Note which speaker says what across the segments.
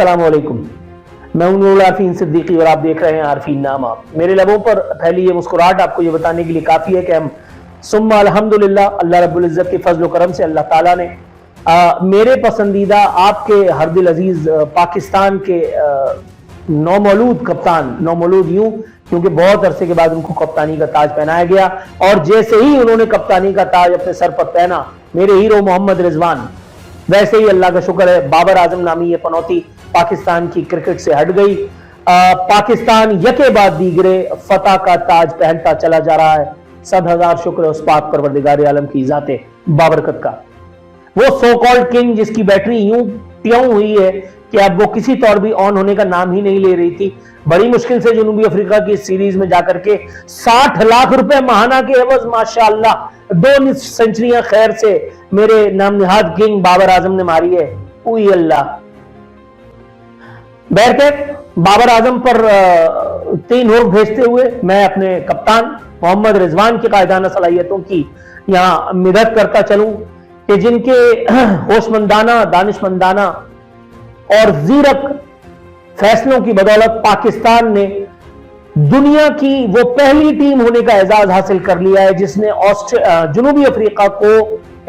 Speaker 1: अस्सलाम वालेकुम। मैं हूं नूरुल आरफीन सिद्दीकी और आप देख रहे हैं आरफीन नामा। मेरे लबों पर फैली ये मुस्कुराहट आपको ये बताने के लिए काफ़ी है कि हम सुम्मा अल्हम्दुलिल्लाह, अल्लाह रब्बुल इज़्ज़त के फजल करम से अल्लाह ताला ने मेरे पसंदीदा आपके हर दिल अजीज पाकिस्तान के नौमौलूद कप्तान, नौमौलूद यूं क्योंकि बहुत अरसे के बाद उनको कप्तानी का ताज पहनाया गया, और जैसे ही उन्होंने कप्तानी का ताज अपने सर पर पहना, मेरे हीरो मोहम्मद रिजवान, वैसे ही अल्लाह का शुक्र है बाबर आजम नामी ये पनौती पाकिस्तान की क्रिकेट से हट गई। पाकिस्तान यके बाद दीगरे फतह का ताज पहनता चला जा रहा है। 100,000 शुक्र है उस पाक परवरदिगार आलम की जाते बाबरकत का। वो सो कॉल्ड किंग जिसकी बैटरी यूं त्यों हुई है कि अब वो किसी तौर भी ऑन होने का नाम ही नहीं ले रही थी। बड़ी मुश्किल से जनूबी अफ्रीका की सीरीज में जाकर के 60 लाख रुपए महाना के एवज माशाअल्लाह 2 सेंचुरियां खैर से मेरे नाम निहाद किंग बाबर आजम ने मारी है। उई अल्लाह। बहरकैफ बाबर आजम पर 3 हुर्फ भेजते हुए मैं अपने कप्तान मोहम्मद रिजवान की कायदाना सलाहियतों की यहां मिदद करता चलूं कि जिनके होशमंदाना, दानिशमंदाना और जीरक फैसलों की बदौलत पाकिस्तान ने दुनिया की वो पहली टीम होने का एजाज हासिल कर लिया है जिसने जनूबी अफ्रीका को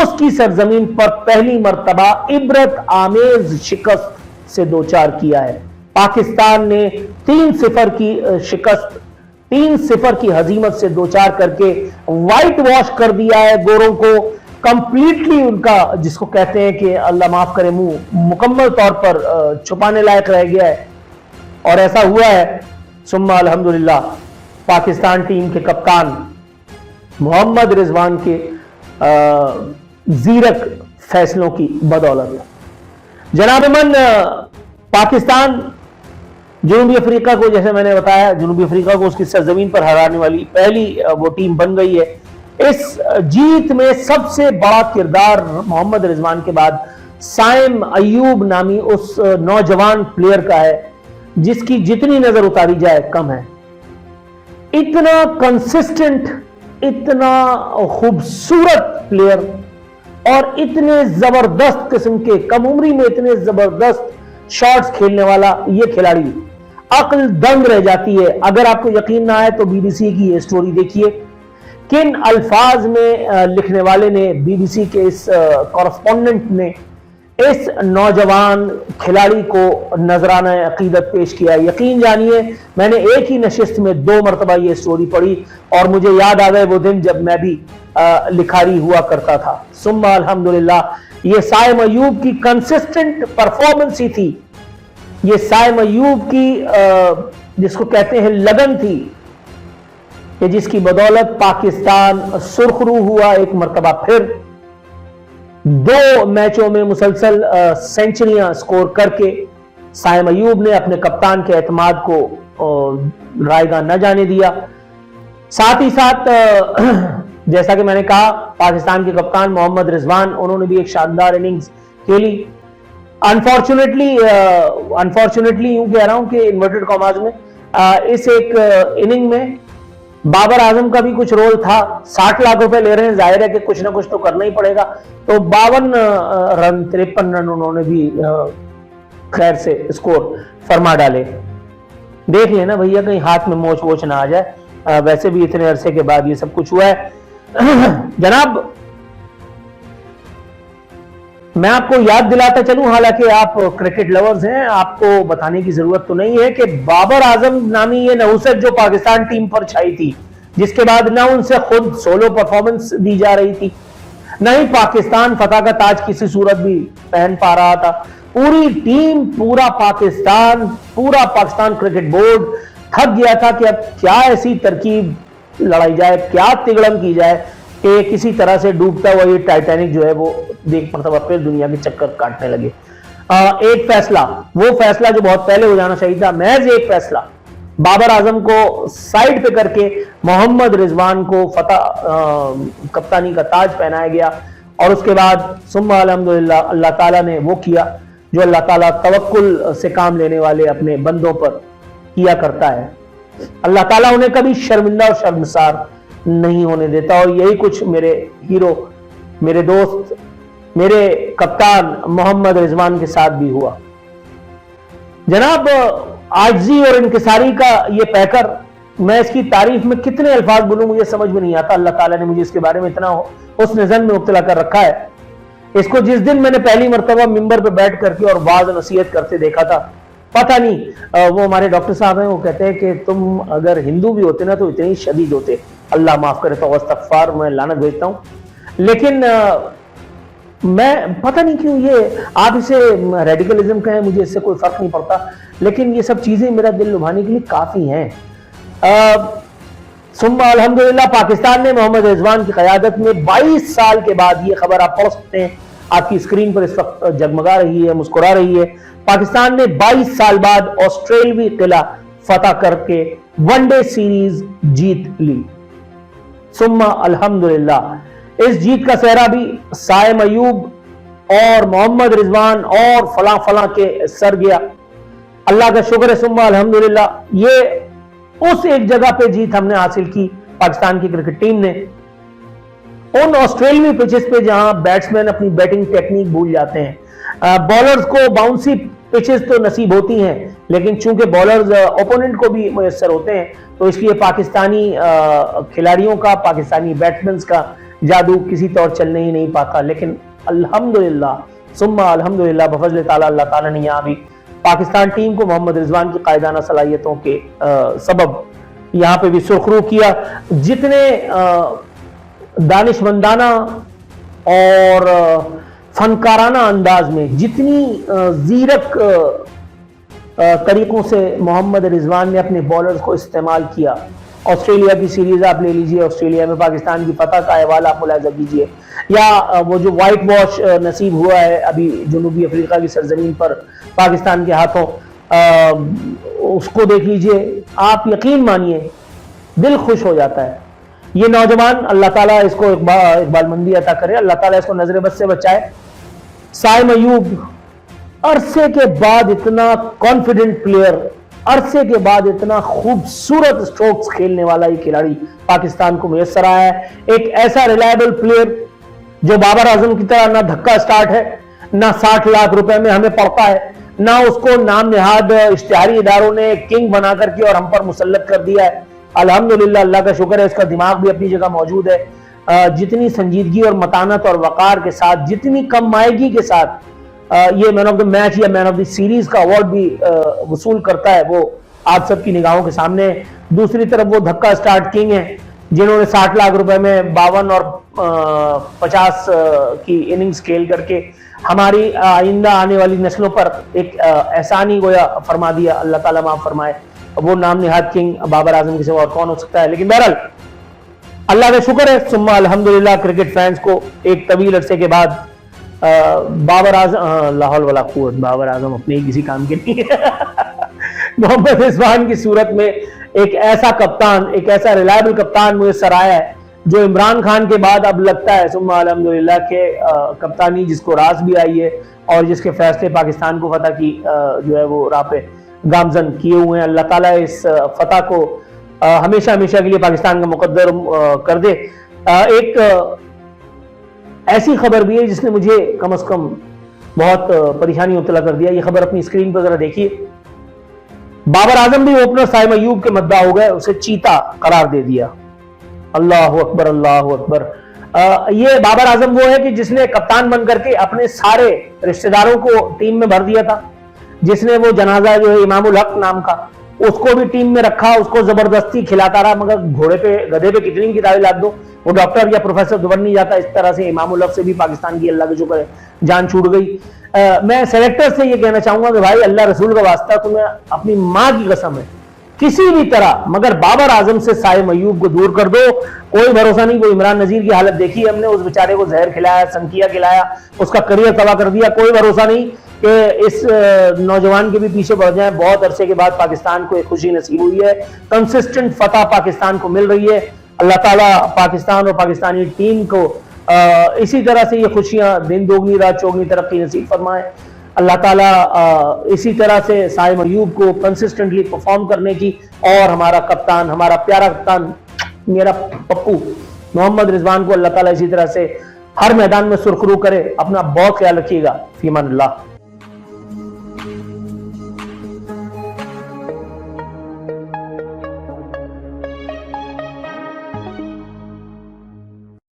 Speaker 1: उसकी सरजमीन पर पहली मर्तबा इबरत आमेज शिकस्त से दो चार किया है। पाकिस्तान ने 3-0 की शिकस्त, 3-0 की हजीमत से दो चार करके व्हाइट वॉश कर दिया है गोरों को कंप्लीटली। उनका जिसको कहते हैं कि अल्लाह माफ करे मुंह मुकम्मल तौर पर छुपाने लायक रह गया है, और ऐसा हुआ है सुम्मा अल्हम्दुलिल्लाह पाकिस्तान टीम के कप्तान मोहम्मद रिजवान के जीरक फैसलों की बदौलत। जनाब मन, पाकिस्तान जनूबी अफ्रीका को, जैसे मैंने बताया, जनूबी अफ्रीका को उसकी सरजमीन पर हराने वाली पहली वो टीम बन गई है। इस जीत में सबसे बड़ा किरदार मोहम्मद रिजवान के बाद साइम अयूब नामी उस नौजवान प्लेयर का है जिसकी जितनी नजर उतारी जाए कम है। इतना कंसिस्टेंट, इतना खूबसूरत प्लेयर और इतने जबरदस्त किस्म के, कम उम्री में इतने जबरदस्त शॉट्स खेलने वाला ये खिलाड़ी, अक्ल दंग रह जाती है। अगर आपको यकीन ना आए तो बीबीसी की ये स्टोरी देखिए। किन अल्फाज में लिखने वाले ने, बीबीसी के इस कॉरेस्पॉन्डेंट ने इस नौजवान खिलाड़ी को नजराना अकीदत पेश किया। यकीन जानिए, मैंने एक ही नशिस्त में 2 मरतबा ये स्टोरी पढ़ी और मुझे याद आ गए वो दिन जब मैं भी लिखारी हुआ करता था। सुम्मा अल्हम्दुलिल्लाह, ये साइम अयूब की कंसिस्टेंट परफॉर्मेंस ही थी, ये साइम अयूब की जिसको कहते हैं लगन थी कि जिसकी बदौलत पाकिस्तान सुर्खरू हुआ एक मरतबा फिर। 2 मैचों में मुसलसल सेंचुरियां स्कोर करके साइम अयूब ने अपने कप्तान के एतमाद को रायगा न जाने दिया। साथ ही साथ जैसा कि मैंने कहा, पाकिस्तान के कप्तान मोहम्मद रिजवान, उन्होंने भी एक शानदार इनिंग्स खेली। अनफॉर्चुनेटली यूं कह रहा हूं कि इन्वर्टेड कॉमास में इस एक इनिंग में बाबर आजम का भी कुछ रोल था। 60 लाख रुपए ले रहे हैं, जाहिर है कि कुछ ना कुछ तो करना ही पड़ेगा। तो 52 रन, 53 रन उन्होंने भी खैर से स्कोर फरमा डाले। देख लिया ना भैया, कहीं हाथ में मोच वोच ना आ जाए। वैसे भी इतने अरसे के बाद ये सब कुछ हुआ है। जनाब, मैं आपको याद दिलाता चलूं, हालांकि आप क्रिकेट लवर्स हैं, आपको बताने की जरूरत तो नहीं है कि बाबर आजम नामी ये नहुसत जो पाकिस्तान टीम पर छाई थी, जिसके बाद ना उनसे खुद सोलो परफॉर्मेंस दी जा रही थी, ना ही पाकिस्तान फतह का ताज किसी सूरत भी पहन पा रहा था। पूरी टीम, पूरा पाकिस्तान क्रिकेट बोर्ड थक गया था कि अब क्या ऐसी तरकीब लड़ाई जाए, क्या तिगड़म की जाए कि किसी तरह से डूबता हुआ ये टाइटैनिक जो है वो देख मरतबा फिर दुनिया के चक्कर काटने लगे। एक फैसला, वो फैसला जो बहुत पहले हो जाना चाहिए था, महज एक फैसला, बाबर आजम को साइड पे करके मोहम्मद रिजवान को फतह कप्तानी का ताज पहनाया गया। और उसके बाद सुम्मा अल्हम्दुलिल्लाह अल्लाह ताला ने वो किया जो अल्लाह ताला तवक्कुल से काम लेने वाले अपने बंदों पर किया करता है। अल्लाह ताला उन्हें कभी शर्मिंदा और शर्मसार नहीं होने देता, और यही कुछ मेरे हीरो, मेरे दोस्त, मेरे कप्तान मोहम्मद रिजवान के साथ भी हुआ। जनाब आजिज़ी और इनकिसारी का ये पैकर, मैं इसकी तारीफ में कितने अल्फाज बोलूं मुझे समझ में नहीं आता। अल्लाह ताला ने मुझे इसके बारे में इतना हुस्न ज़न में मुब्तला कर रखा है। इसको जिस दिन मैंने पहली मरतबा मिंबर पे बैठ करके और वाज़ नसीहत करते देखा था, पता नहीं वो हमारे डॉक्टर साहब हैं, वो कहते हैं कि तुम अगर हिंदू भी होते ना तो इतने ही शदीद होते। अल्लाह माफ करे तो इस्तग़फ़ार, मैं लानत भेजता हूँ। लेकिन मैं पता नहीं क्यों, ये आप इसे रेडिकलिज्म कहें, मुझे इससे कोई फर्क नहीं पड़ता, लेकिन ये सब चीजें मेरा दिल लुभाने के लिए काफी हैं। सुम्मा अल्हम्दुलिल्लाह, पाकिस्तान ने मोहम्मद रिजवान की क़यादत में 22 साल के बाद, ये खबर आप पढ़ सकते हैं, आपकी स्क्रीन पर इस वक्त जगमगा रही है, मुस्कुरा रही है। पाकिस्तान ने 22 साल बाद ऑस्ट्रेलवी किला फतह करके वनडे सीरीज जीत ली। सुम्मा अल्हम्दुलिल्लाह, इस जीत का सेहरा भी साइम अयूब और मोहम्मद रिजवान और फला फला के सर गया। अल्लाह का शुक्र है, सुम्मा अल्हम्दुलिल्लाह। ये उस एक जगह पे जीत हमने हासिल की, पाकिस्तान की क्रिकेट टीम ने, उन ऑस्ट्रेलियाई पिचेस पे जहां बैट्समैन अपनी बैटिंग टेक्निक भूल जाते हैं। बॉलर्स को बाउंसी पिचेस तो नसीब होती हैं, लेकिन चूंकि बॉलर्स ओपोनेंट को भी मुयस्सर होते हैं, तो इसलिए पाकिस्तानी खिलाड़ियों का, पाकिस्तानी बैट्समैन का जादू किसी तौर चलने ही नहीं पाता। लेकिन अल्हम्दुलिल्लाह, सुम्मा अल्हम्दुलिल्लाह, बफज़ल ताला, अल्लाह ताला ने यहाँ भी पाकिस्तान टीम को मोहम्मद रिजवान की कायदाना सलाहियतों के सबब यहाँ पे भी सुरखरू किया। जितने दानिशमंदाना और फनकाराना अंदाज में, जितनी ज़ीरक तरीकों से मोहम्मद रिजवान ने अपने बॉलर्स को इस्तेमाल किया। ऑस्ट्रेलिया की सीरीज आप ले लीजिए, ऑस्ट्रेलिया में पाकिस्तान की फतह का अहवाल आप मुलाहिजा कीजिए, या वो जो वाइट वॉश नसीब हुआ है अभी जनूबी अफ्रीका की सरजमीन पर पाकिस्तान के हाथों, उसको देख लीजिए। आप यकीन मानिए दिल खुश हो जाता है। ये नौजवान, अल्लाह ताला इसको इकबालमंदी अता करे, अल्लाह ताला इसको नजर बद से बचाए। साइम अयूब, अरसे के बाद इतना कॉन्फिडेंट प्लेयर, अरसे के बाद इतना खूबसूरत स्ट्रोक्स खेलने वाला ये खिलाड़ी पाकिस्तान को मुयस्सर आया है। एक ऐसा रिलायबल प्लेयर जो बाबर आजम की तरह ना धक्का स्टार्ट है, ना 60 लाख रुपए में हमें पड़ता है, ना उसको नाम निहाद इश्तिहारी इदारों ने किंग बना करके और हम पर मुसल्लत कर दिया है। अल्हम्दुलिल्लाह, अल्लाह का शुक्र है, इसका दिमाग भी अपनी जगह मौजूद है। जितनी संजीदगी और मतानत और वकार के साथ, जितनी कम मायगी के साथ ये मैन ऑफ द मैच या मैन ऑफ द सीरीज का अवार्ड भी वसूल करता है, वो आप सबकी निगाहों के सामने। दूसरी तरफ वो धक्का स्टार्ट किंग है जिन्होंने 60 लाख रुपए में 52 और 50 की इनिंग्स खेल करके हमारी आइंदा आने वाली नस्लों पर एक एहसान ही गोया फरमा दिया। अल्लाह ताला माफ फरमाए। वो नाम निहाद किंग बाबर आजम के सिवा और कौन हो सकता है। लेकिन बहरहाल अल्लाह का शुक्र है, सुम्मा अल्हम्दुलिल्लाह, क्रिकेट फैंस को एक तवील अरसे के बाद बाबर आजम, लाहौल वाला कुव्वत, बाबर आजम अपने ही किसी काम के नहीं मोहम्मद रिजवान की सूरत में एक ऐसा कप्तान, एक ऐसा रिलायबल कप्तान मुयस्सर आया है जो इमरान खान के बाद अब लगता है सुम्मा अल्हम्दुलिल्लाह के कप्तानी जिसको रास भी आई है और जिसके फैसले पाकिस्तान को फतह की जो है वो राह पे गामजन किए हुए हैं। अल्लाह ताला इस फतह को हमेशा हमेशा के लिए पाकिस्तान का मुकद्दर कर दे। एक ऐसी खबर भी है जिसने मुझे कम से कम बहुत परेशानी मुब्तला कर दिया। ये खबर अपनी स्क्रीन पर जरा देखिए। बाबर आजम भी ओपनर साइम अयूब के मद्दा हो गए, उसे चीता करार दे दिया। अल्लाह अकबर, अल्लाह अकबर। ये बाबर आजम वो है कि जिसने कप्तान बन करके अपने सारे रिश्तेदारों को टीम में भर दिया था, जिसने वो जनाजा जो है इमामुल हक नाम का, उसको भी टीम में रखा, उसको जबरदस्ती खिलाता रहा, मगर घोड़े पे गधे पे कितनी किताबें लाद दो, वो डॉक्टर या प्रोफेसर दुबर नहीं जाता। इस तरह से इमामुल हक से भी पाकिस्तान की अल्लाह के शुक्र है जान छूट गई। मैं सेलेक्टर से ये कहना चाहूंगा कि भाई अल्लाह रसूल का वास्ता, तुम्हें अपनी माँ की कसम है, किसी भी तरह मगर बाबर आजम से साइम अयूब को दूर कर दो। कोई भरोसा नहीं, वो इमरान नजीर की हालत देखी हमने, उस बेचारे को जहर खिलाया, संकिया खिलाया, उसका करियर तबाह कर दिया। कोई भरोसा नहीं कि इस नौजवान के भी पीछे बढ़ जाए। बहुत अरसे के बाद पाकिस्तान को एक खुशी नसीब हुई है, कंसिस्टेंट फतह पाकिस्तान को मिल रही है। अल्लाह ताला पाकिस्तान और पाकिस्तानी टीम को इसी तरह से ये खुशियां दिन दोगुनी रात चौगुनी तरक्की नसीब फरमाए। अल्लाह ताला इसी तरह से साइम अयूब को कंसिस्टेंटली परफॉर्म करने की, और हमारा कप्तान, हमारा प्यारा कप्तान, मेरा पप्पू मोहम्मद रिजवान को अल्लाह ताला इसी तरह से हर मैदान में सुरखरू करे। अपना बहुत ख्याल रखिएगा। फीमान अल्लाह।